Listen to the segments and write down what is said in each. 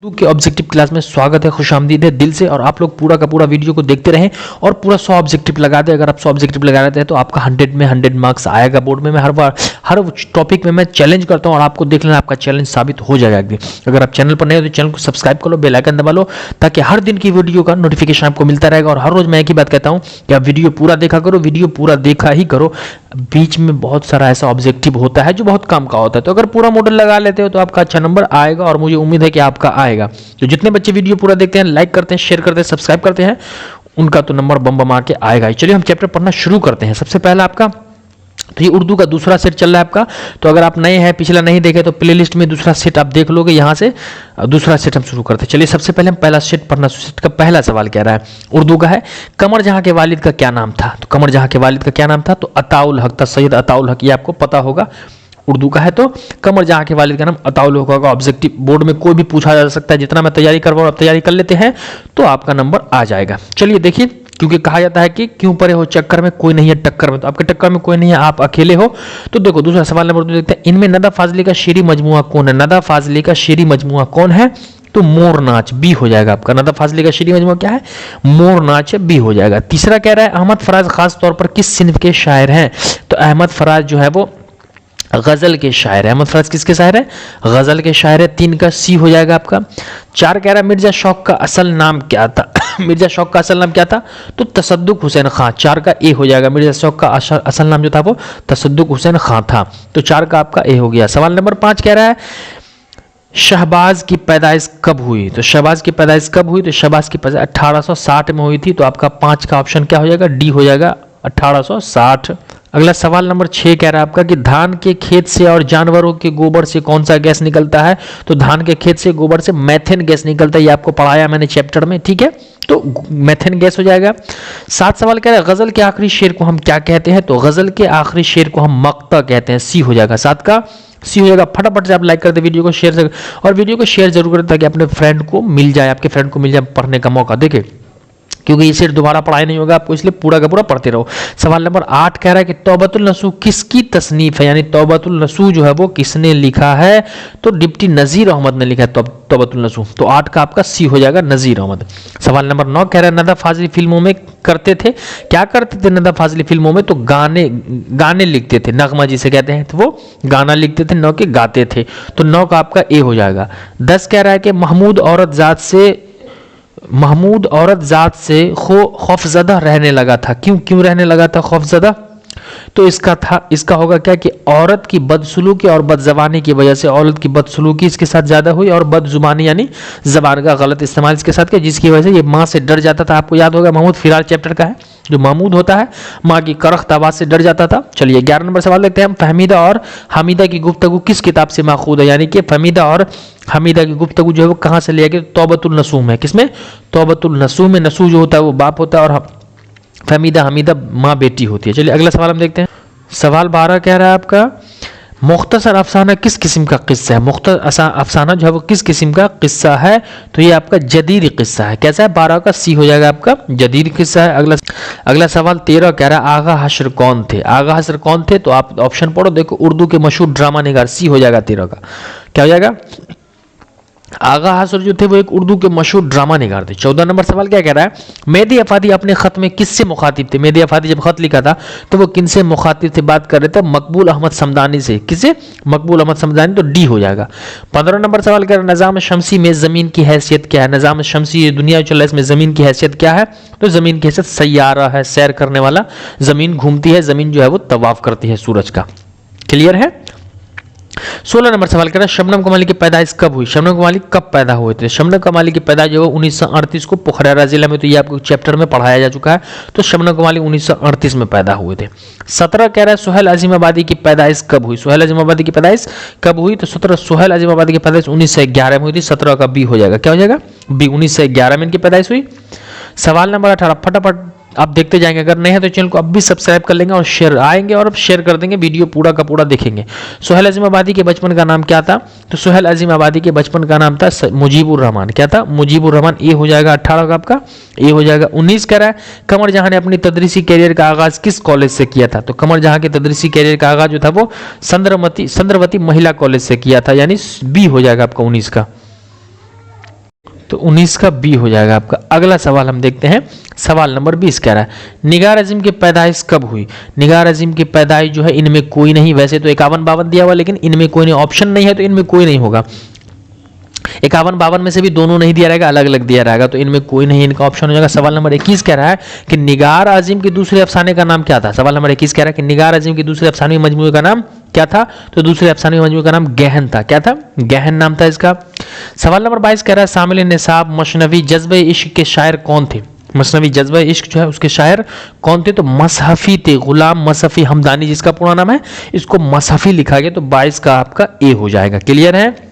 के objective class में स्वागत है, खुशामदीद है दिल से। और आप लोग पूरा का पूरा वीडियो को देखते रहें और पूरा 100 ऑब्जेक्टिव लगा दें। अगर आप 100 ऑब्जेक्टिव लगा देते हैं तो आपका 100 में 100 मार्क्स आएगा बोर्ड में। मैं हर टॉपिक में मैं चैलेंज करता हूं और आपको देख लेना, आपका चैलेंज साबित हो जाएगा। अगर आप चैनल पर नए हो तो चैनल को सब्सक्राइब कर लो, बेल आइकन दबा लो, ताकि हर दिन की वीडियो का नोटिफिकेशन आपको मिलता रहेगा। और हर रोज मैं एक ही बात कहता हूँ कि आप वीडियो पूरा देखा करो, वीडियो पूरा देखा ही करो। बीच में बहुत सारा ऐसा ऑब्जेक्टिव होता है जो बहुत काम का होता है, तो अगर पूरा मॉडल लगा लेते हो तो आपका अच्छा नंबर आएगा और मुझे उम्मीद है कि आपका आएगा। तो जितने बच्चे वीडियो पूरा देखते हैं, लाइक करते हैं, शेयर करते हैं, सब्सक्राइब करते हैं, उनका तो नंबर बम बम आके आएगा ही। चलिए हम चैप्टर पढ़ना शुरू करते हैं। सबसे पहला आपका तो ये उर्दू का दूसरा सेट चल रहा है आपका। तो अगर आप नए हैं, पिछला नहीं देखे, तो प्लेलिस्ट में दूसरा सेट आप देख लोगे। यहाँ से दूसरा सेट हम शुरू करते हैं। चलिए सबसे पहले हम पहला सेट पढ़ना। सेट का पहला सवाल कह रहा है, उर्दू का है, कमर जहां के वालिद का क्या नाम था। तो कमर जहां के वालिद का क्या नाम था, तो अताउल हक था, सैयद अताउल हक। ये आपको पता होगा। उर्दू का है तो कमर जहां के वालिद का नाम अताउल हक होगा। ऑब्जेक्टिव बोर्ड में कोई भी पूछा जा सकता है। जितना मैं तैयारी करवाऊं, आप तैयारी कर लेते हैं तो आपका नंबर आ जाएगा। चलिए देखिए, क्योंकि कहा जाता है कि क्यों पड़े हो चक्कर में, कोई नहीं है टक्कर में। तो आपके टक्कर में कोई नहीं है, आप अकेले हो। तो देखो दूसरा सवाल नंबर 2 देखते हैं, इनमें नदा फाजली का शेरी मजमुआ कौन है। नदा फाजली का शेरी मजमुआ कौन है, तो मोर नाच, बी हो जाएगा आपका। नदा फाजली का शेरी मजमुआ क्या है, मोर नाच है, बी हो जाएगा। तीसरा कह रहा है, अहमद फराज खास तौर पर किस सिन्फ के शायर हैं। तो अहमद फराज जो है वो गजल के शायर है। अहमद फराज किसके शायर है, गजल के शायर है। 3 का सी हो जाएगा आपका। 4 कह रहा है, मिर्जा शौक का असल नाम क्या था। मिर्जा शौक का असल नाम क्या था, तो तसद्दुक हुसैन खां। 4 का ए हो जाएगा। मिर्जा शौक का असल नाम जो था वो तसद्दुक हुसैन खां था। तो 4 का आपका ए हो गया। सवाल नंबर 5 कह रहा है, शहबाज की पैदाइश कब हुई। तो शहबाज की पैदाइश कब हुई, तो शहबाज की पैदाइश 1860 में हुई थी। तो आपका 5 का ऑप्शन क्या हो जाएगा, डी हो जाएगा, 1860। अगला सवाल नंबर 6 कह रहा है आपका कि धान के खेत से और जानवरों के गोबर से कौन सा गैस निकलता है। तो धान के खेत से गोबर से मैथेन गैस निकलता है। ये आपको पढ़ाया मैंने चैप्टर में, ठीक है। तो मैथेन गैस हो जाएगा। 7 सवाल कह रहा है, गजल के आखिरी शेर को हम क्या कहते हैं। तो गजल के आखिरी शेर को हम मक्ता कहते हैं। सी हो जाएगा। 7 का सी हो जाएगा। फटाफट से आप लाइक कर दे वीडियो को, शेयर और वीडियो को शेयर जरूर करें, ताकि अपने फ्रेंड को मिल जाए, आपके फ्रेंड को मिल जाए पढ़ने का मौका। देखिए क्योंकि ये सेट दोबारा पढ़ाई नहीं होगा आपको, इसलिए पूरा का पूरा पढ़ते रहो। सवाल नंबर 8 कह रहा है कि तौबतुल नसूह किसकी तसनीफ है, यानी तौबतुल नसूह जो है वो किसने लिखा है। तो डिप्टी नजीर अहमद ने लिखा है तौबतुल नसूह। तो 8 का आपका सी हो जाएगा, नजीर अहमद। सवाल नंबर 9 कह रहा है, नदा फाजली फिल्मों में करते थे, क्या करते थे नदा फाजली फिल्मों में, तो गाने लिखते थे। नगमा जिसे कहते हैं, तो वो गाना लिखते थे, 9 के गाते थे। तो 9 का आपका ए हो जाएगा। 10 कह रहा है कि महमूद औरत जात से खौफजदा रहने लगा था। क्यों रहने लगा था खौफजदा, तो इसका होगा क्या कि औरत की बदसलूकी और बदजबानी की वजह से, औरत की बदसलूकी इसके साथ ज्यादा हुई और बदजुबानी यानी जबान का गलत इस्तेमाल इसके साथ किया, जिसकी वजह से ये माँ से डर जाता था। आपको याद होगा, महमूद फिरार चैप्टर का है, जो महमूद होता है माँ की करख्त आवाज से डर जाता था। चलिए 11 नंबर सवाल देखते हैं हम, फहमीदा और हमीदा की गुफ्तगू किस किताब से माखूद है। यानी कि फहमीदा और हमीदा की गुफ्तगू जो है वो कहाँ से लिया गया, तौबतुल नसूह में। किसमें, तौबतुल नसूह में। नसूह जो होता है वो बाप होता है और फहमीदा हमीदा माँ बेटी होती है। चलिए अगला सवाल हम देखते हैं। सवाल 12 कह रहा है आपका, मुख्तसर अफसाना किस किस्म का किस्सा है। मुख्तसर अफसाना जो है वो किस किस्म का किस्सा है, तो ये आपका जदीद किस्सा है। कैसा है, 12 का सी हो जाएगा आपका, जदीद किस्सा है। अगला सवाल 13 कह रहा है, आगा हशर कौन थे। आगा हशर कौन थे, तो आप ऑप्शन पढ़ो, देखो उर्दू के मशहूर ड्रामा निगार। सी हो जाएगा 13 का, क्या हो जाएगा, आगा हसर जो थे वो एक उर्दू के मशहूर ड्रामा निगार थे। 14 नंबर सवाल क्या कह रहा है, मेहदी अफादी अपने खत में किससे मुखातिब थे। मेहदी अफादी जब खत लिखा था तो वो किनसे मुखातिब थे, बात कर रहे थे मकबूल अहमद समदानी से। किसे, मकबूल अहमद समदानी। तो डी हो जाएगा। 15 नंबर सवाल कह रहा है, निज़ाम शमसी में जमीन की हैसियत क्या है। निज़ाम शमसी, ये दुनिया चल रहा है, इसमें जमीन की हैसियत क्या है, तो जमीन की हैसियत सैयारा है, सैर करने वाला। जमीन घूमती है, जमीन जो है वो तवाफ करती है सूरज का। क्लियर है। 16 नंबर सवाल कर रहा है, शबनम कमाली की पैदाइश कब हुई। शबनम कमाली कब पैदा हुए थे। शबनम कमाली की पैदाइश जो है 1938 को पुखरारा जिला में, तो ये आपको चैप्टर में पढ़ाया जा चुका है। तो शबनम कमाली 1938 में पैदा हुए थे। 17 कह रहा है, सुहेल अजीमाबादी की पैदाइश कब हुई। सुहेल अजीमाबादी की पैदाइश कब हुई, तो 17 सुहेल अजीमाबादी की पैदाइश 1911 में हुई थी। 17 का बी हो जाएगा, क्या हो जाएगा, बी। 1911 में इनकी पैदाइश हुई। सवाल नंबर 18 फटाफट आप देखते जाएंगे। अगर नहीं है तो चैनल को अब भी सब्सक्राइब कर लेंगे और शेयर आएंगे और अब शेयर कर देंगे, वीडियो पूरा का पूरा देखेंगे। सुहेल अजीम आबादी के बचपन का नाम क्या था, तो सुहेल अजीम आबादी के बचपन का नाम था मुजीबुर रहमान। क्या था, मुजीबुर रहमान। ये हो जाएगा 18 का आपका, ये हो जाएगा 19 कह रहा है। कमर जहां ने अपनी तदरीसी कैरियर का आगाज किस कॉलेज से किया था, तो कमर जहां के तदरीसी कैरियर का आगाज जो था वो संद्रवती महिला कॉलेज से किया था, यानी बी हो जाएगा आपका 19 का। तो 19 का बी हो जाएगा आपका। अगला सवाल हम देखते हैं, सवाल नंबर 20 कह रहा है निगार अजीम की पैदाइश कब हुई। निगार अजीम की पैदाइश जो है इनमें कोई नहीं, वैसे तो 51-52 दिया हुआ लेकिन इनमें कोई नहीं, ऑप्शन नहीं है तो इनमें कोई नहीं होगा। 51-52 में से भी दोनों नहीं दिया रहेगा, अलग अलग दिया रहेगा, तो इनमें कोई नहीं, इनका ऑप्शन हो जाएगा। सवाल नंबर 21 कह रहा है कि निगार अजीम के दूसरे अफसाने का नाम क्या था। सवाल नंबर 21 कह रहा है कि निगार अजीम के दूसरे अफसाने मजमूए का नाम क्या था, तो दूसरे अफसाने मजमूए का नाम गहन था। क्या था? गहन नाम था इसका। सवाल नंबर 22 कह रहा है शामिल निसाब मशनवी जज्बे इश्क के शायर कौन थे। मसनवी जज्बा इश्क जो है उसके शायर कौन थे, तो मसहफी थे, गुलाम मसहफी हमदानी जिसका पूरा नाम है, इसको मसहफी लिखा गया, तो 22 का आपका ए हो जाएगा। क्लियर है।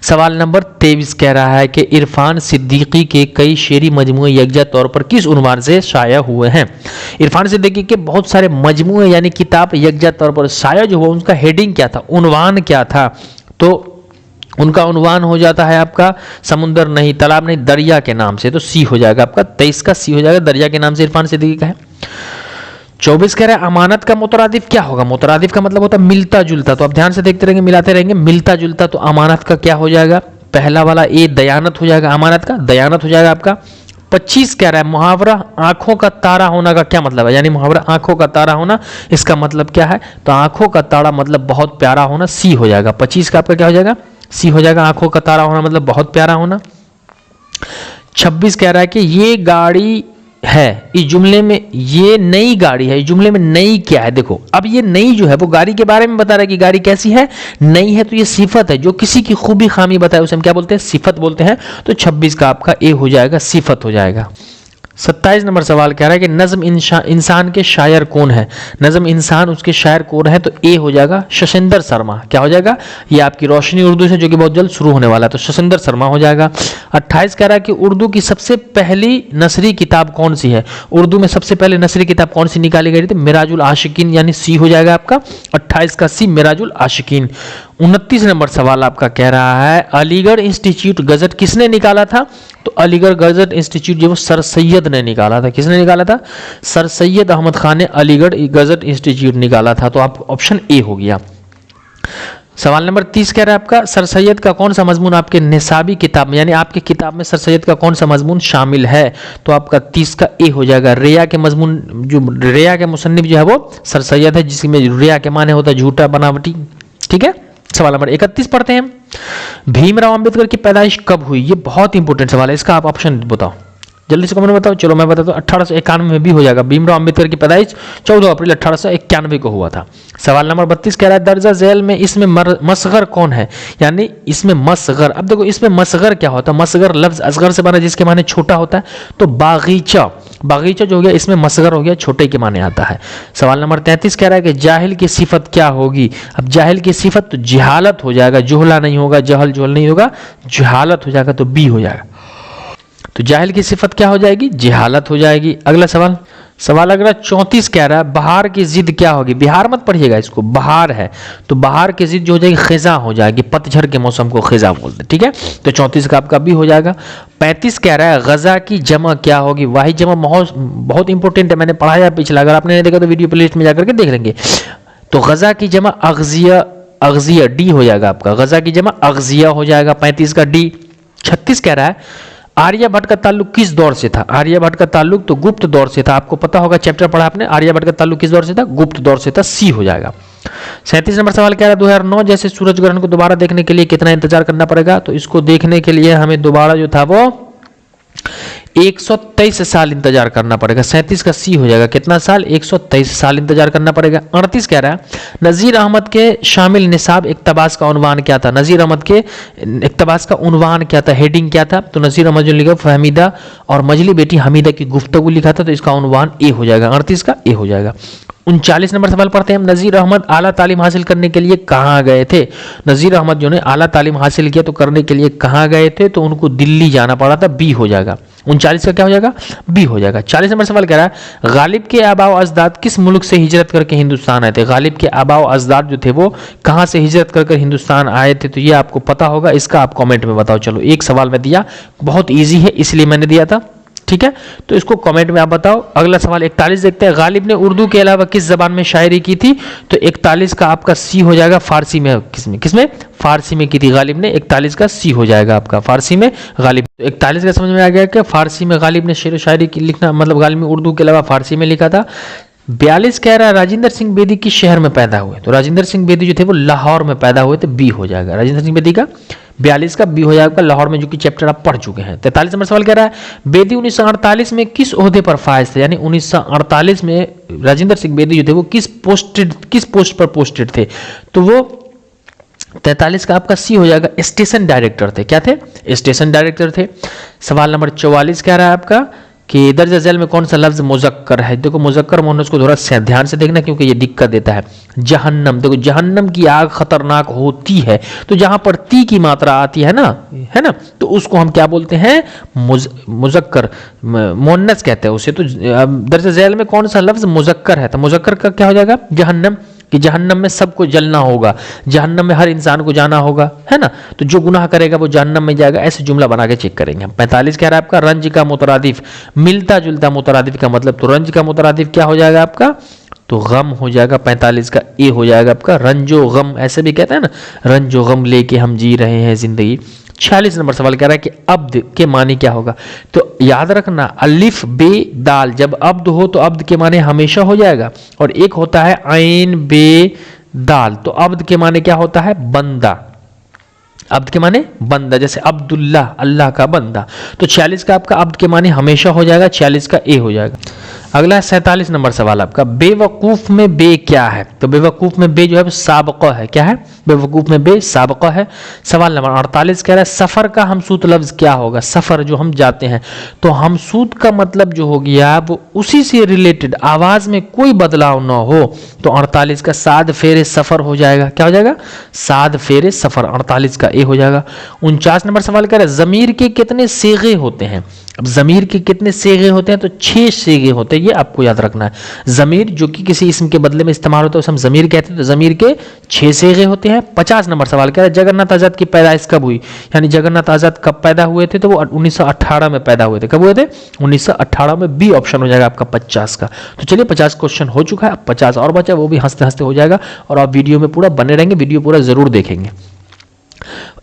सवाल नंबर 23 कह रहा है कि इरफान सिद्दीकी के कई शेरी मजमूए यकजा तौर पर किस उन्वान से शाया हुए हैं। इरफान सिद्दीकी के बहुत सारे मजमूए यानी किताब यकजा तौर पर शाया जो हुआ, उनका हेडिंग क्या था, उन्वान क्या था, तो उनका उन्वान हो जाता है आपका समुंदर नहीं, तालाब नहीं, दरिया के नाम से, तो सी हो जाएगा आपका। 23 का सी हो जाएगा, दरिया के नाम से इरफान सिद्दीकी का है। 24 कह रहा है अमानत का मुतरादिफ क्या होगा। मुतरादिफ का मतलब होता है मिलता जुलता, तो आप ध्यान से देखते रहेंगे, मिलाते रहेंगे, मिलता जुलता, तो अमानत का क्या हो जाएगा, पहला वाला ए दयानत हो जाएगा, अमानत का दयानत हो जाएगा आपका। 25 कह रहा है मुहावरा आंखों का तारा होना का क्या मतलब है, यानी मुहावरा आंखों का तारा होना, इसका मतलब क्या है, तो आंखों का तारा मतलब बहुत प्यारा होना, सी हो जाएगा। 25 का आपका क्या हो जाएगा, सी हो जाएगा। आंखों का तारा होना मतलब बहुत प्यारा होना। 26 कह रहा है कि ये गाड़ी है, इस जुमले में ये नई गाड़ी है, इस जुमले में नई क्या है, देखो अब ये नई जो है वो गाड़ी के बारे में बता रहा है कि गाड़ी कैसी है, नई है, तो ये सिफत है, जो किसी की खूबी खामी बताए उसे हम क्या बोलते हैं, सिफत बोलते हैं, तो 26 का आपका ए हो जाएगा, सिफत हो जाएगा। 27 नंबर सवाल कह रहा है कि नज्म इंसान के शायर कौन है। नज्म इंसान उसके शायर कौन है, तो ए हो जाएगा शशिंदर शर्मा। क्या हो जाएगा, ये आपकी रोशनी उर्दू से जो कि बहुत जल्द शुरू होने वाला है, तो शशिंदर शर्मा हो जाएगा। 28 कह रहा है कि उर्दू की सबसे पहली नसरी किताब कौन सी है। उर्दू में सबसे पहले नसरी किताब कौन सी निकाली गई थी, मिराजुल आशिकीन, यानी सी हो जाएगा आपका। 28 का सी मिराजुल आशिकीन। 29 नंबर सवाल आपका कह रहा है अलीगढ़ इंस्टीट्यूट गजट किसने निकाला था, तो अलीगढ़ गजट इंस्टीट्यूट जो सर सैयद ने निकाला था। किसने निकाला था, सर सैयद अहमद खान ने अलीगढ़ गजट इंस्टीट्यूट निकाला था, तो आप ऑप्शन ए हो गया। सवाल नंबर 30 कह रहा है आपका सर सैयद का कौन सा मजमून आपके निसाबी किताब में, यानी आपकी किताब में सर सैयद का कौन सा मजमून शामिल है, तो आपका 30 का ए हो जाएगा। रिया के मजमून, जो रिया के मुसन्निफ जो है वो सर सैयद है, जिसमें रिया के माने होता है झूठा बनावटी। ठीक है। सवाल नंबर 31 पढ़ते हैं, भीमराव अंबेडकर की पैदाइश कब हुई। ये बहुत इंपॉर्टेंट सवाल है, इसका आप ऑप्शन बताओ, जल्दी से कमेंट में बताओ। चलो मैं बताता हूँ, 1891 में भी हो जाएगा। भीमराव अंबेडकर की पैदाइश 14 अप्रैल 1891 को हुआ था। सवाल नंबर 32 कह रहा है दर्जा झैल में इसमें मसगर कौन है, यानी इसमें मसगर। अब देखो इसमें मसगर क्या होता है, मसगर लफ्ज असगर से बना जिसके माने छोटा होता है, तो बागीचा, बागीचा जो हो गया इसमें मसगर हो गया, छोटे के माने आता है। सवाल नंबर 33 कह रहा है कि जाहिल की सिफत क्या होगी। अब जाहिल की सिफत तो जहालत हो जाएगा, जुहला नहीं होगा, जहल जुहल नहीं होगा, जहालत हो जाएगा, तो बी हो जाएगा। तो जाहिल की सिफत क्या हो जाएगी, जहालत हो जाएगी। अगला सवाल, सवाल अगला 34 कह रहा है बहार की जिद क्या होगी। बिहार मत पढ़िएगा इसको, बहार है, तो बहार की जिद जो हो जाएगी खिजा हो जाएगी, पतझड़ के मौसम को खिजा बोलते। ठीक है, तो 34 का आपका भी हो जाएगा। 35 कह रहा है गजा की जमा क्या होगी। वाहिद जमा बहुत इंपॉर्टेंट है, मैंने पढ़ाया पिछला, अगर आपने नहीं देखा तो वीडियो प्लेलिस्ट में जाकर के देख लेंगे। तो गजा की जमा अगजिया, अगजिया डी हो जाएगा आपका, गजा की जमा अगजिया हो जाएगा, 35 का डी। 36 कह रहा है आर्यभट्ट का ताल्लुक किस दौर से था। आर्यभट्ट का ताल्लुक तो गुप्त दौर से था, आपको पता होगा, चैप्टर पढ़ा आपने, आर्यभट्ट का ताल्लुक किस दौर से था, गुप्त दौर से था, सी हो जाएगा। 37 नंबर सवाल कह रहा है 2009 जैसे सूरज ग्रहण को दोबारा देखने के लिए कितना इंतजार करना पड़ेगा। तो इसको देखने के लिए हमें दोबारा जो था वो 123 साल इंतजार करना पड़ेगा। 37 का सी हो जाएगा, कितना साल, 123 साल इंतजार करना पड़ेगा। 38 कह रहा है नज़ीर अहमद के शामिल निसाब इक्तबास का उन्वान क्या था। नज़ीर अहमद के इक्तबास का उन्वान क्या था, हेडिंग क्या था, तो नज़ीर अहमद जो लिखा फहमीदा और मजली बेटी हमीदा की गुफ्तगू लिखा था, तो इसका उन्वान ए हो जाएगा, 38 का ए हो जाएगा। 39 नंबर सवाल पढ़ते हैं हम, नज़ीर अहमद आला तालीम हासिल करने के लिए कहाँ गए थे। नज़ीर अहमद जो ने आला तालीम हासिल किया तो करने के लिए कहाँ गए थे, तो उनको दिल्ली जाना पड़ा था, बी हो जाएगा। 39 का क्या हो जाएगा, बी हो जाएगा। 40 नंबर सवाल कह रहा है गालिब के आबाओ अजदाद किस मुल्क से हिजरत करके हिंदुस्तान आए थे। गालिब के आबाओ अजदाद जो थे वो कहाँ से हिजरत करके हिंदुस्तान आए थे, तो ये आपको पता होगा, इसका आप कमेंट में बताओ। चलो एक सवाल में दिया, बहुत ईजी है इसलिए मैंने दिया था, ठीक है, तो इसको कमेंट में आप बताओ। अगला सवाल 41 देखते हैं। गालिब ने उर्दू के अलावा किस जबान में शायरी की थी? तो 41 का आपका सी हो जाएगा फारसी में। किसमें फारसी में की थी गालिब ने। 41 का सी हो जाएगा आपका फारसी में गालिब। तो 41 का समझ में आ गया कि फारसी में गालिब ने शेर व शायरी की लिखना, मतलब गालिब ने उर्दू के अलावा फारसी में लिखा था। 42 कह रहा है राजेंद्र सिंह बेदी किस शहर में पैदा हुए? तो राजेंद्र सिंह बेदी जो थे वो लाहौर में पैदा हुए थे, बी हो जाएगा राजेंद्र सिंह बेदी का। 42 का बी हो जाएगा लाहौर में, जो कि चैप्टर आप पढ़ चुके हैं। 43 नंबर सवाल कह रहा है बेदी 1948 में किस ओहदे पर फायज थे? यानी 1948 में राजेंद्र सिंह बेदी जो थे वो किस पोस्ट पर पोस्टेड थे? तो वो 43 का आपका सी हो जाएगा स्टेशन डायरेक्टर थे। क्या थे? स्टेशन डायरेक्टर थे। सवाल नंबर 44 कह रहा है आपका कि दर्ज झैल में कौन सा लफ्ज मुजक्कर है? देखो मुजक्कर मोहनस को थोड़ा ध्यान से देखना क्योंकि ये दिक्कत देता है। जहन्नम, देखो जहन्नम की आग खतरनाक होती है, तो जहां पर ती की मात्रा आती है ना, तो उसको हम क्या बोलते हैं? मुजक्कर मोहनस कहते हैं उसे। तो दर्ज झैल में कौन सा लफ्ज मुजक्कर है? तो मुजक्कर का क्या हो जाएगा? जहन्नम, कि जहन्नम में सबको जलना होगा, जहन्नम में हर इंसान को जाना होगा, है ना। तो जो गुनाह करेगा वो जहन्नम में जाएगा। ऐसे जुमला बना के चेक करेंगे हम। 45 कह रहा है आपका रंज का मुतरादिफ, मिलता जुलता मुतरादिफ का मतलब, तो रंज का मुतरादिफ क्या हो जाएगा आपका? तो गम हो जाएगा। 45 का ए हो जाएगा आपका रंजो गम, ऐसे भी कहते हैं ना, रंजो गम लेके हम जी रहे हैं जिंदगी। 46 नंबर सवाल कह रहा है कि अब्द के मानी क्या होगा? तो याद रखना अलिफ बे दाल, जब अब्द हो तो अब्द के माने हमेशा हो जाएगा, और एक होता है आइन बे दाल, तो अब्द के माने क्या होता है? बंदा। अब्द के माने बंदा, जैसे अब्दुल्ला अल्लाह का बंदा। तो 46 का आपका अब्द के माने हमेशा हो जाएगा, 46 का ए हो जाएगा। अगला है 47 नंबर सवाल आपका बेवकूफ में बे क्या है? तो बेवकूफ में बे जो है साबका है। क्या है? बेवकूफ में बे साबका है। सवाल नंबर 48 कह रहा है सफर का हमसूत लफ्ज क्या होगा? सफर जो हम जाते हैं, तो हमसूत का मतलब जो हो गया वो उसी से रिलेटेड, आवाज में कोई बदलाव ना हो, तो 48 का साद फेरे सफर हो जाएगा। क्या हो जाएगा? साद फेरे सफर। 48 का ए हो जाएगा। 49 नंबर सवाल कह रहा है जमीर के कितने सेगे होते हैं? अब जमीर के कितने सेगे होते हैं? तो 6 सेगे होते हैं, ये आपको याद रखना है। जमीर जो कि किसी इसम के बदले में इस्तेमाल होता है उसे हम जमीर कहते हैं, तो जमीर के 6 सेगे होते हैं। 50 नंबर सवाल कह रहा है जगन्नाथ आजाद की पैदाइश कब हुई? यानी जगन्नाथ आजाद कब पैदा हुए थे? तो वो 1918 में पैदा हुए थे। कब हुए थे? 1918 में। बी ऑप्शन हो जाएगा आपका 50 का। तो चलिए 50 क्वेश्चन हो चुका है, अब 50 और बचा, वो भी हंसते हंसते हो जाएगा, और आप वीडियो में पूरा बने रहेंगे, वीडियो पूरा जरूर देखेंगे।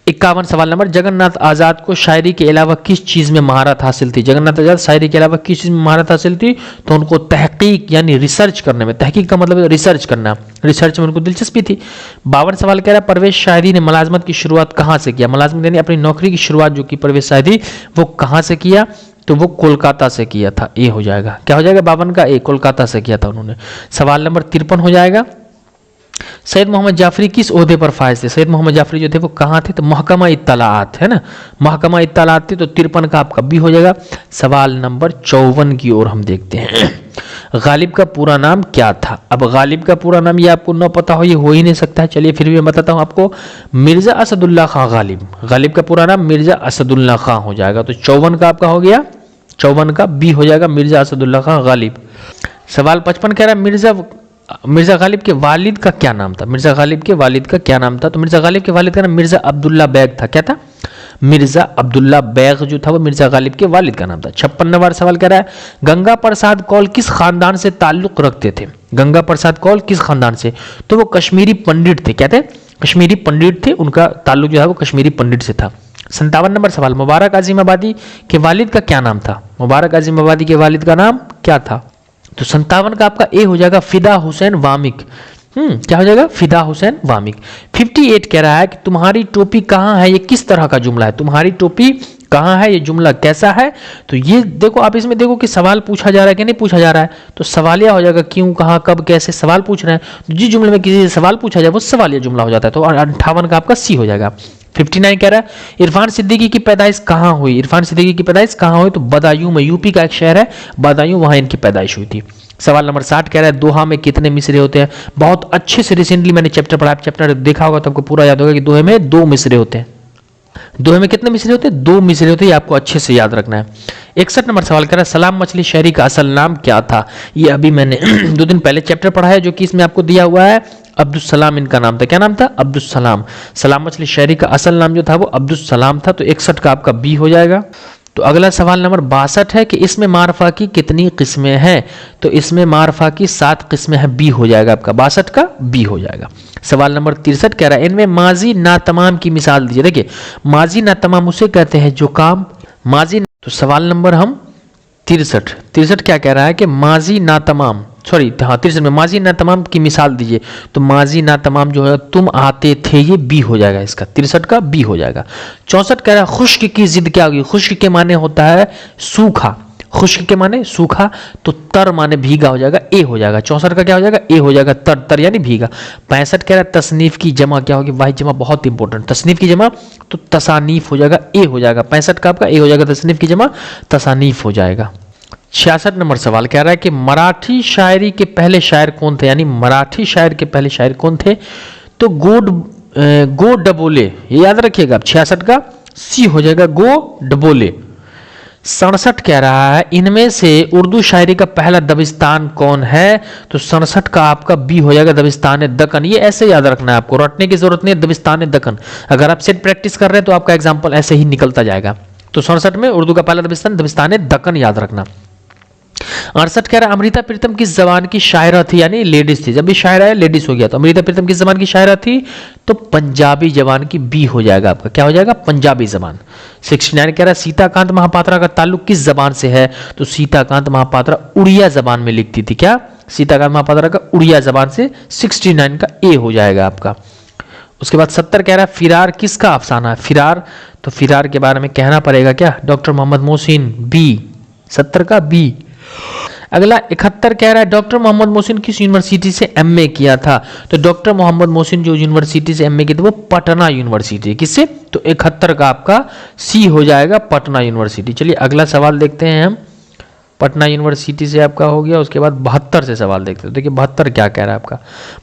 51 सवाल नंबर जगन्नाथ आजाद को शायरी के अलावा किस चीज में महारत हासिल थी? जगन्नाथ आजाद शायरी के अलावा किस चीज में महारत हासिल थी? तो उनको तहकीक यानी रिसर्च करने में, तहकीक का मतलब रिसर्च करना, रिसर्च में उनको दिलचस्पी थी। 52 सवाल कह रहा है परवेज शाहिदी ने मुलाजमत की शुरुआत कहां से किया? मुलाजमत यानी अपनी नौकरी की शुरुआत जो की परवेज शाहिदी, वो कहां से किया? तो वो कोलकाता से किया था। ए हो जाएगा। क्या हो जाएगा? 52 का ए, कोलकाता से किया था उन्होंने। सवाल नंबर 53 हो जाएगा सैयद मोहम्मद जाफरी किस ओहदे पर फायज थे? सैयद मोहम्मद जाफरी जो थे वो कहाँ थे? तो महकमा इत्तलाआत, है ना, महकमा इत्तलाआत थे। तो 53 का आपका बी हो जाएगा। सवाल नंबर 54 की ओर हम देखते हैं। गालिब का पूरा नाम क्या था? अब गालिब का पूरा नाम ये आपको न पता हो, ये हो ही नहीं सकता है। चलिए फिर भी मैं बताता हूँ आपको, मिर्जा असदुल्ला खां गालिब। गालिब का पूरा नाम मिर्जा असदुल्ला खां हो जाएगा। तो 54 का आपका हो गया, 54 का बी हो जाएगा, मिर्जा असदुल्ला खां गालिब। सवाल 55 कह रहा है मिर्जा गालिब के वालिद का क्या नाम था? मिर्जा गालिब के वालिद का क्या नाम था? तो मिर्जा गालिब के वालिद का नाम मिर्जा अब्दुल्ला बैग था। क्या था? मिर्जा अब्दुल्ला बैग जो था वो मिर्जा गालिब के वालिद का नाम था। 56 नंबर सवाल कह रहा है गंगा प्रसाद कौल किस खानदान से ताल्लुक रखते थे? गंगा प्रसाद कौल किस खानदान से? तो वो कश्मीरी पंडित थे। क्या थे? कश्मीरी पंडित थे, उनका ताल्लुक जो है वो कश्मीरी पंडित से था। 57 नंबर सवाल मुबारक आजिमाबादी के वालिद का क्या नाम था? मुबारक आजिमाबादी के वालिद का नाम क्या था? तो 57 का आपका ए हो जाएगा फिदा हुसैन वामिक। क्या हो जाएगा? फिदा हुसैन वामिक। 58 कह रहा है कि तुम्हारी टोपी कहाँ है? ये किस तरह का जुमला है? तुम्हारी टोपी कहाँ है, ये जुमला कैसा है? तो ये देखो, आप इसमें देखो कि सवाल पूछा जा रहा है कि नहीं पूछा जा रहा है। तो सवालिया हो जाएगा, क्यों, कहाँ, कब, कैसे सवाल पूछ रहे हैं। तो जिस जुमले में किसी से सवाल पूछा जाए वो सवालिया जुमला हो जाता है। तो 58 का आपका सी हो जाएगा। 59 कह रहा है इरफान सिद्दीकी की पैदाइश कहाँ हुई? इरफान सिद्दीकी की पैदाइश कहाँ हुई? तो बदायूं में, यूपी का एक शहर है बदायूं, वहां इनकी पैदाइश हुई थी। सवाल नंबर 60 कह रहा है दोहा में कितने मिसरे होते हैं? बहुत अच्छे से रिसेंटली मैंने चैप्टर पढ़ा, चैप्टर देखा होगा तो आपको पूरा याद होगा कि दोहे में 2 मिसरे होते हैं। दोहे में कितने मिसरे होते हैं? 2 मिसरे होते हैं, ये आपको अच्छे से याद रखना है। 61 नंबर सवाल कर रहा है सलाम मछली शहरी का असल नाम क्या था? ये अभी मैंने 2 दिन पहले चैप्टर पढ़ा है, जो कि इसमें आपको दिया हुआ है अब्दुल सलाम इनका नाम था। क्या नाम था? अब्दुल सलाम। सलाम मछली शहरी का असल नाम जो था वो अब्दुल सलाम था। तो 61 का आपका बी हो जाएगा। तो तो अगला सवाल नंबर 62 है कि इसमें मारफा की कितनी किस्में हैं? तो इसमें मारफा की 7 किस्में हैं, बी हो जाएगा आपका, 62 का बी हो जाएगा। सवाल नंबर 63 कह रहा है इनमें माजी नातमाम की मिसाल दीजिए। देखिए माजी नातमाम उसे कहते हैं जो काम माजी, तो सवाल नंबर हम 63 क्या कह रहा है कि माजी नातमाम, सॉरी हाँ 63 में माजी नातमाम की मिसाल दीजिए। तो माजी नातमाम जो है तुम आते थे, ये बी हो जाएगा इसका, 63 का बी हो जाएगा। 64 कह रहा है खुश्क की जिद क्या होगी? खुश्क के माने होता है सूखा, खुश्क के माने सूखा, तो तर माने भीगा हो जाएगा, ए हो जाएगा। 64 का क्या हो जाएगा? ए हो जाएगा, तर तर यानी भीगा। 65 कह रहा है तसनीफ की जमा क्या होगी? वाहिद जमा बहुत इंपॉर्टेंट, तसनीफ की जमा तो तसानीफ हो जाएगा, ए हो जाएगा। 65 का आपका ए हो जाएगा, तसनीफ की जमा तसानीफ हो जाएगा। 66 नंबर सवाल कह रहा है कि मराठी शायरी के पहले शायर कौन थे? यानी मराठी शायर के पहले शायर कौन थे? तो गो डबोले, ये याद रखिएगा। 66 का सी हो जाएगा, गो डबोले। 67 कह रहा है इनमें से उर्दू शायरी का पहला दबिस्तान कौन है? तो 67 का आपका बी हो जाएगा, दबिस्तान दक्कन। ये ऐसे याद रखना है, आपको रटने की जरूरत नहीं है, दबिस्तान दक्कन। अगर आप सेट प्रैक्टिस कर रहे हैं तो आपका एग्जाम्पल ऐसे ही निकलता जाएगा। तो 67 में उर्दू का पहला दबिस्तान दक्कन याद रखना। 68 कह रहा है अमृता प्रीतम किस जबान की शायरा थी? यानी लेडीज थी, जब भी शायरा है लेडीज हो गया, तो अमृता प्रीतम किस जबान की शायरा थी? तो पंजाबी जबान की, बी हो जाएगा आपका, क्या हो जाएगा? पंजाबी जबान। 69 कह रहा है सीताकांत महापात्रा का ताल्लुक किस जबान से है? तो सीताकांत महापात्रा उड़िया जबान में लिखती थी, क्या? सीताकांत महापात्रा का उड़िया जबान से। 69 का ए हो जाएगा आपका। उसके बाद 70 कह रहा है फिरार किसका अफसाना है? फिरार, तो फिरार के बारे में कहना पड़ेगा क्या? डॉक्टर मोहम्मद मोहसिन, बी, 70 का बी। अगला 71 कह रहा है डॉक्टर मोहम्मद मोहसिन किस यूनिवर्सिटी से एमए किया था? तो डॉक्टर मोहम्मद मोहसिन जो यूनिवर्सिटी से एमए किया था वो पटना यूनिवर्सिटी, किससे? तो 71 का आपका सी हो जाएगा, पटना यूनिवर्सिटी। चलिए अगला सवाल देखते हैं हम, पटना यूनिवर्सिटी से आपका हो गया। उसके बाद 72 से सवाल देखते हैं। देखिए 72 क्या कह रहा है आपका।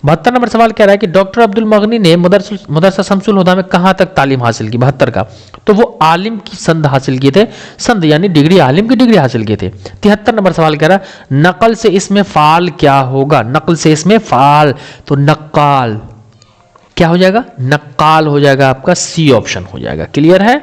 72 नंबर सवाल कह रहा है कि डॉक्टर अब्दुल मगनी ने मदरसा शमसुल हुदा में कहाँ तक तालीम हासिल की? 72 का, तो वो आलिम की संद हासिल किए थे, संद यानी डिग्री, आलिम की डिग्री हासिल किए थे। 73 नंबर सवाल कह रहा है नकल से इसमें फाल क्या होगा? नकल से इसमें फाल, तो नक्काल, क्या हो जाएगा? नक्काल हो जाएगा आपका, सी ऑप्शन हो जाएगा। क्लियर है।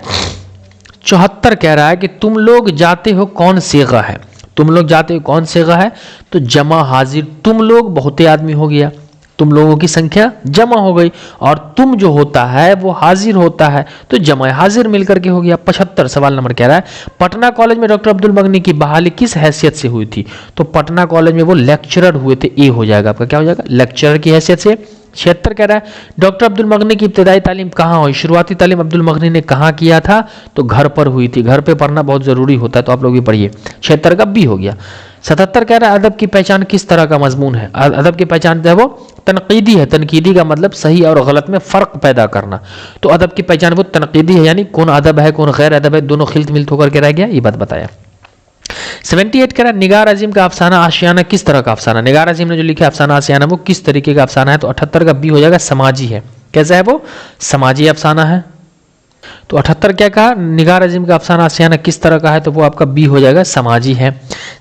74 कह रहा है कि तुम लोग जाते हो कौन सेगा है? तुम लोग जाते हो कौन सेगा है? तो जमा हाजिर, तुम लोग बहुते आदमी हो गया, तुम लोगों की संख्या जमा हो गई, और तुम जो होता है वो हाजिर होता है, तो जमा हाजिर मिलकर के हो गया। 75 सवाल नंबर कह रहा है पटना कॉलेज में डॉक्टर अब्दुल मगनी की बहाली किस हैसियत से हुई थी? तो पटना कॉलेज में वो लेक्चरर हुए थे, ए हो जाएगा आपका, क्या हो जाएगा? लेक्चरर की हैसियत से। 76 कह रहा है डॉक्टर अब्दुल मगनी की इब्तदाई तालीम कहाँ हुई? शुरुआती तालीम अब्दुल मगनी ने कहाँ किया था? तो घर पर हुई थी। घर पे पढ़ना बहुत जरूरी होता है, तो आप लोग भी पढ़िए। 76 का बी हो गया। 77 कह रहा है अदब की पहचान किस तरह का मजमून है? अदब की पहचान जो है वो तनकीदी है। तनकीदी का मतलब सही और गलत में फर्क पैदा करना, तो अदब की पहचान वो तनकीदी है, यानी कौन अदब है कौन गैर अदब है, दोनों खिलत मिलत होकर के रह गया, ये बात बताया। 78 कह रहा है निगार अजीम का अफसाना आशियाना किस तरह का अफसाना? निगार अजीम ने जो लिखा अफसाना आशियाना वो किस तरीके का अफसाना है? तो 78 का बी हो जाएगा, समाजी है। कैसा है वो? समाजी अफसाना है। तो 78 क्या कहा? निगार अजीम का अफसाना आशियाना किस तरह का है? तो वो आपका बी हो जाएगा, समाजी है।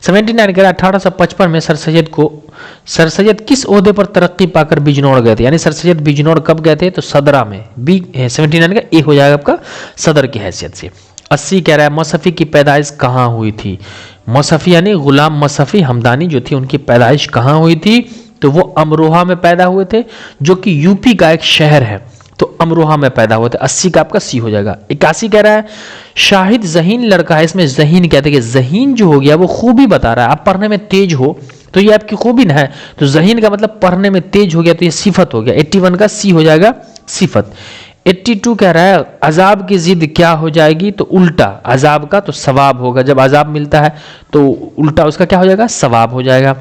79 कह रहा है 1855 में सर सैयद किस ओहदे पर तरक्की पाकर बिजनौर गए थे? यानी सर सैयद बिजनौर कब गए थे? तो सदरा में, बी 79 का ए हो जाएगा आपका, सदर की हैसियत से। 80 कह रहा है मौसफी की पैदाइश कहाँ हुई थी? मौसफी यानी गुलाम मौसफी हमदानी जो थी उनकी पैदाइश कहाँ हुई थी? तो वो अमरोहा में पैदा हुए थे, जो कि यूपी का एक शहर है, तो अमरोहा में पैदा हुए थे। 80 का आपका सी हो जाएगा। 81 कह रहा है शाहिद जहीन लड़का है, इसमें जहीन कहते हैं, जहीन जो हो गया वो खूबी बता रहा है, आप पढ़ने में तेज हो तो ये आपकी खूबी ना है, तो जहीन का मतलब पढ़ने में तेज हो गया, तो ये सिफत हो गया। 81 का सी हो जाएगा, सिफत। 82 कह रहा है अजाब की जिद क्या हो जाएगी? तो उल्टा, अजाब का तो सवाब होगा, जब अजाब मिलता है तो उल्टा उसका क्या हो जाएगा? सवाब हो जाएगा।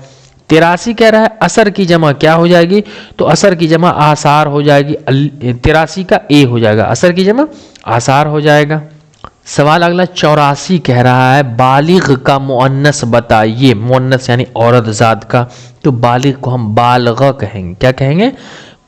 83 कह रहा है असर की जमा क्या हो जाएगी? तो असर की जमा आसार हो जाएगी। 83 का ए हो जाएगा, असर की जमा आसार हो जाएगा। सवाल अगला 84 कह रहा है बालिग का मुअन्नस बताइए। मुअन्नस यानी औरत जात का, तो बालिग को हम बालगा कहेंगे, क्या कहेंगे?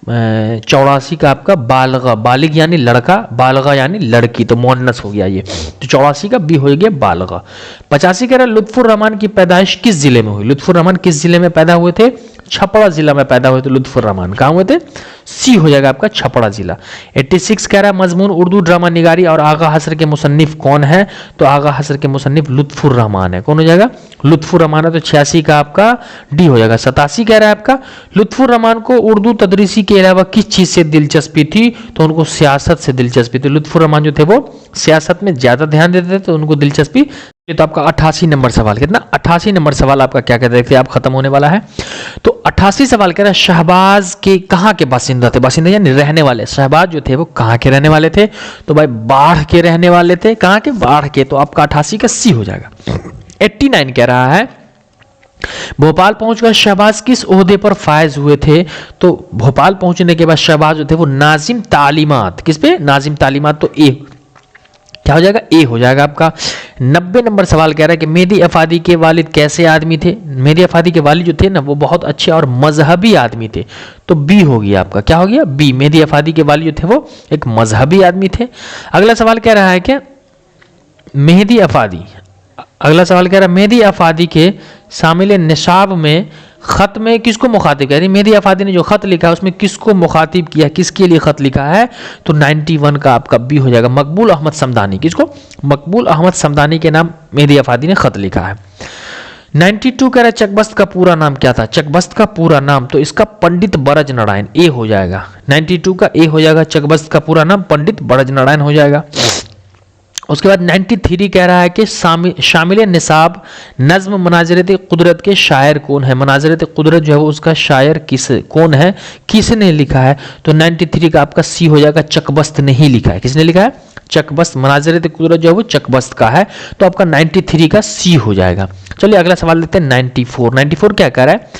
84 का आपका बालगा, बालिग यानी लड़का, बालगा यानी लड़की, तो मुअन्नस हो गया ये, तो 84 का बी हो गया बालगा। 85 कह रहा है लुत्फुर रहमान की पैदाइश किस जिले में हुई? लुत्फुर रहमान किस जिले में पैदा हुए थे? छपरा जिला में पैदा हुए थे लुत्फुर रहमान। कहाँ हुए थे? सी हो जाएगा आपका छपरा जिला। 86 कह रहा है मजमून उर्दू ड्रामा निगारी और आगा हसर के मुसन्निफ कौन है? तो आगा हसर के मुसन्निफ लुत्फुर रहमान है। कौन हो जाएगा? लुत्फुर रहमान है। तो 86 का आपका डी हो जाएगा। 87 कह रहा है आपका लुत्फुर रहमान को उर्दू तदरीसी के अलावा किस चीज से दिलचस्पी थी? तो उनको सियासत से दिलचस्पी थी। लुत्फुर रहमान जो थे वो सियासत में ज्यादा ध्यान देते थे, तो उनको दिलचस्पी। ये तो आपका 88 नंबर सवाल। कितना? 88 नंबर सवाल आपका क्या कहते थे आप खत्म होने वाला है। तो 88 सवाल कह रहा है शहबाज के कहाँ के बासिंदा थे? बासिंदा यानी रहने वाले। शहबाज जो थे वो कहाँ के रहने वाले थे? तो भाई बाढ़ के रहने वाले थे। कहाँ के? बाढ़ के। तो आपका 88 का सी हो जाएगा। 89 कह रहा है भोपाल पहुंचकर शहबाज किस ओहदे पर फायज हुए थे? तो भोपाल पहुंचने के बाद शहबाज जो थे वो नाजिम तालीमात। किस पे? नाजिम तालीमात। तो ए क्या हो जाएगा? ए हो जाएगा आपका। 90 नंबर सवाल कह रहा है कि मेहदी अफादी के वालिद कैसे आदमी थे? मेहदी अफादी के वालिद जो थे ना वो बहुत अच्छे और मजहबी आदमी थे। तो बी हो गया आपका। क्या हो गया? बी। मेहदी अफादी के वालिद जो थे वो एक मजहबी आदमी थे। अगला सवाल कह रहा है क्या मेहदी अफादी, अगला सवाल कह रहा है मेहदी अफादी के शामिल निसाब में खत में किसको मुखातिब किया? मेहदी अफादी ने जो खत लिखा है उसमें किसको मुखातिब किया? किसके लिए खत लिखा है? तो 91 का आपका बी हो जाएगा। मकबूल अहमद समदानी। किसको? मकबूल अहमद समदानी के नाम मेहदी अफादी ने खत लिखा है। 92 कह रहा है चकबस्त का पूरा नाम क्या था? चकबस्त का पूरा नाम तो इसका पंडित बरज नारायण। ए हो जाएगा। 92 का ए हो जाएगा। चकबस्त का पूरा नाम पंडित बरज नारायण हो जाएगा। उसके बाद 93 कह रहा है कि शामिल निसाब नज्म मनाजरत कुदरत के शायर कौन है? मनाजरत कुदरत जो है वो उसका शायर कौन है? किसने लिखा है? तो 93 का आपका सी हो जाएगा। चकबस्त ने ही लिखा है। किसने लिखा है? चकबस्त। मनाजरत कुदरत जो है वो चकबस्त का है। तो आपका 93 का सी हो जाएगा। चलिए अगला सवाल लेते हैं 94। 94 क्या कह रहा है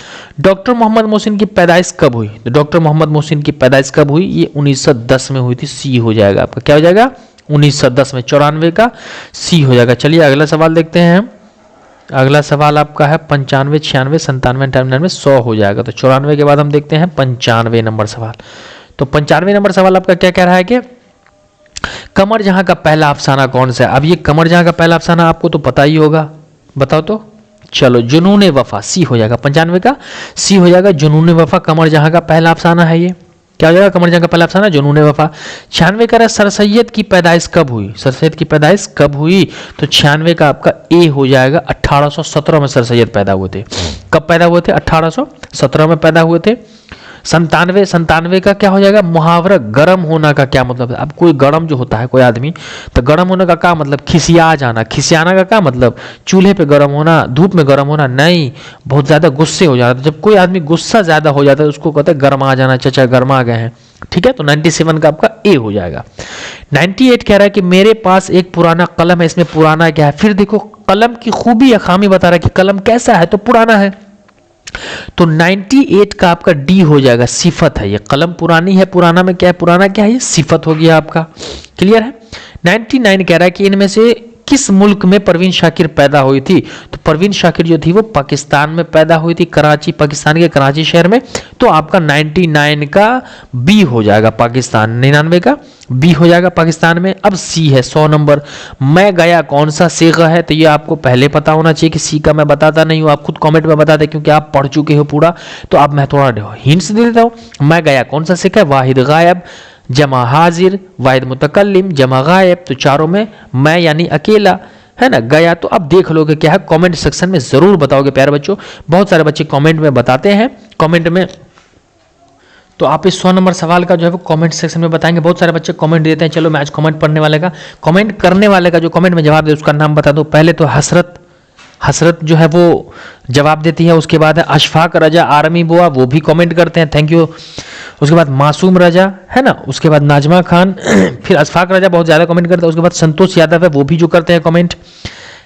डॉक्टर मोहम्मद मोहसिन की पैदाइश कब हुई? तो डॉक्टर मोहम्मद मोहसिन की पैदाइश कब हुई? ये 1910 में हुई थी। सी हो जाएगा आपका। क्या हो जाएगा? 1910 में। 94 का सी हो जाएगा। चलिए अगला सवाल देखते हैं हम। अगला सवाल आपका है 95, 96, 97, 98, 100 हो जाएगा। तो 94 के बाद हम देखते हैं 95 नंबर सवाल। तो 95 नंबर सवाल आपका क्या कह रहा है कि कमर जहां का पहला अफसाना कौन सा है? अब ये कमर जहां का पहला अफसाना आपको तो पता ही होगा। बताओ तो। चलो जुनून वफा। सी हो जाएगा। 95 का सी हो जाएगा। जुनून वफा कमर जहां का पहला अफसाना है। ये क्या हो जाएगा? कमर जहां का पहला अफसाना जुनून वफा। 96 का सर सैयद की पैदाइश कब हुई? सर सैयद की पैदाइश कब हुई? तो 96 का आपका ए हो जाएगा। 1817 में सर सैयद पैदा हुए थे। कब पैदा हुए थे? 1817 में पैदा हुए थे। 97 का क्या हो जाएगा? मुहावरा गर्म होना का क्या मतलब है? अब कोई गर्म जो होता है कोई आदमी, तो गर्म होने का क्या मतलब? खिसिया जाना। खिसियाना का क्या मतलब? चूल्हे पे गर्म होना, धूप में गर्म होना नहीं, बहुत ज्यादा गुस्से हो जाता है। जब कोई आदमी गुस्सा ज्यादा हो जाता है उसको कहते हैं गर्मा जाना। चाचा गर्मा गए हैं। ठीक है। तो 97 का आपका ए हो जाएगा। 98 कह रहा है कि मेरे पास एक पुराना कलम है। इसमें पुराना क्या है? फिर देखो कलम की खूबी या खामी बता रहा है कि कलम कैसा है? तो पुराना है। तो 98 का आपका डी हो जाएगा। सिफत है। ये कलम पुरानी है। पुराना में क्या है? पुराना क्या है? ये सिफत हो गया आपका। क्लियर है। 99 कह रहा है कि इनमें से किस मुल्क में परवीन शाकिर पैदा हुई थी? तो परवीन शाकिर जो थी वो पाकिस्तान में पैदा हुई थी। कराची, पाकिस्तान के कराची शहर में। तो आपका 99 का बी हो जाएगा। पाकिस्तान 99 का बी हो जाएगा पाकिस्तान में। अब सी है 100 नंबर। मैं गया कौन सा सीगा है? तो ये आपको पहले पता होना चाहिए कि सी का मैं बताता नहीं हूँ। आप खुद कमेंट में बताते क्योंकि आप पढ़ चुके हो पूरा। तो अब मैं थोड़ा हिंट्स दे देता हूँ। मैं गया कौन सा सीगा है? वाहिद गायब जमा हाजिर वाहिद मुतकल्लिम जमा गायब। तो चारों में मैं यानी अकेला है ना गया। तो अब देख लोगे क्या है। कमेंट सेक्शन में जरूर बताओगे प्यारे बच्चों। बहुत सारे बच्चे कमेंट में बताते हैं। कमेंट में तो आप इस 100 नंबर सवाल का जो है वो कमेंट सेक्शन में बताएंगे। बहुत सारे बच्चे कमेंट देते हैं। चलो मैं आज कमेंट पढ़ने वाले का, कमेंट करने वाले का जो कमेंट में जवाब दे उसका नाम बता दो। पहले तो हसरत जो है वो जवाब देती है। उसके बाद है अशफाक रजा आर्मी बुआ, वो भी कमेंट करते हैं। Thank you. उसके बाद मासूम रजा है ना। उसके बाद नाजमा खान फिर अशफाक रजा बहुत ज़्यादा कमेंट करते हैं। उसके बाद संतोष यादव है वो भी जो करते हैं कमेंट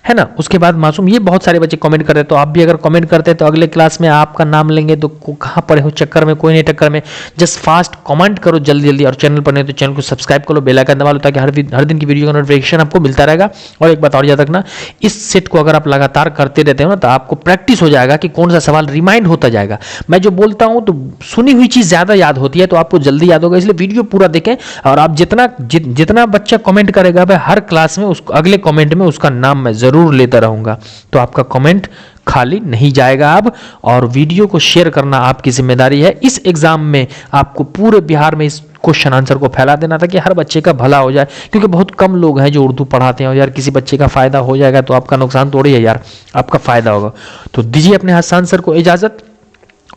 है ना। उसके बाद मासूम, ये बहुत सारे बच्चे कमेंट करते हैं। तो आप भी अगर कमेंट करते हैं तो अगले क्लास में आपका नाम लेंगे। तो कहाँ पड़े हो चक्कर में? कोई नहीं टक्कर में। जस्ट फास्ट कमेंट करो जल्दी जल्दी। और चैनल पर नहीं तो चैनल को सब्सक्राइब करो, बेल आइकन दबा लो ताकि हर दिन की वीडियो का नोटिफिकेशन आपको मिलता रहेगा। और एक बात और याद रखना, इस सेट को अगर आप लगातार करते रहते हो ना तो आपको प्रैक्टिस हो जाएगा कि कौन सा सवाल रिमाइंड होता जाएगा। मैं जो बोलता हूँ तो सुनी हुई चीज़ ज़्यादा याद होती है तो आपको जल्दी याद होगा। इसलिए वीडियो पूरा देखें। और आप जितना बच्चा कमेंट करेगा हर क्लास में उसको अगले कमेंट में उसका नाम मैं ज़रूर लेता रहूँगा। तो आपका कमेंट खाली नहीं जाएगा अब, और वीडियो को शेयर करना आपकी जिम्मेदारी है। इस एग्ज़ाम में आपको पूरे बिहार में इस क्वेश्चन आंसर को फैला देना था कि हर बच्चे का भला हो जाए, क्योंकि बहुत कम लोग हैं जो उर्दू पढ़ाते हैं। और यार किसी बच्चे का फ़ायदा हो जाएगा तो आपका नुकसान थोड़ी है यार, आपका फ़ायदा होगा। तो दीजिए अपने हास्सान सर को इजाज़त।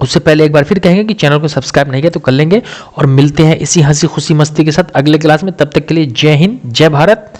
उससे पहले एक बार फिर कहेंगे कि चैनल को सब्सक्राइब नहीं किया तो कर लेंगे, और मिलते हैं इसी हंसी खुशी मस्ती के साथ अगले क्लास में। तब तक के लिए जय हिंद, जय भारत,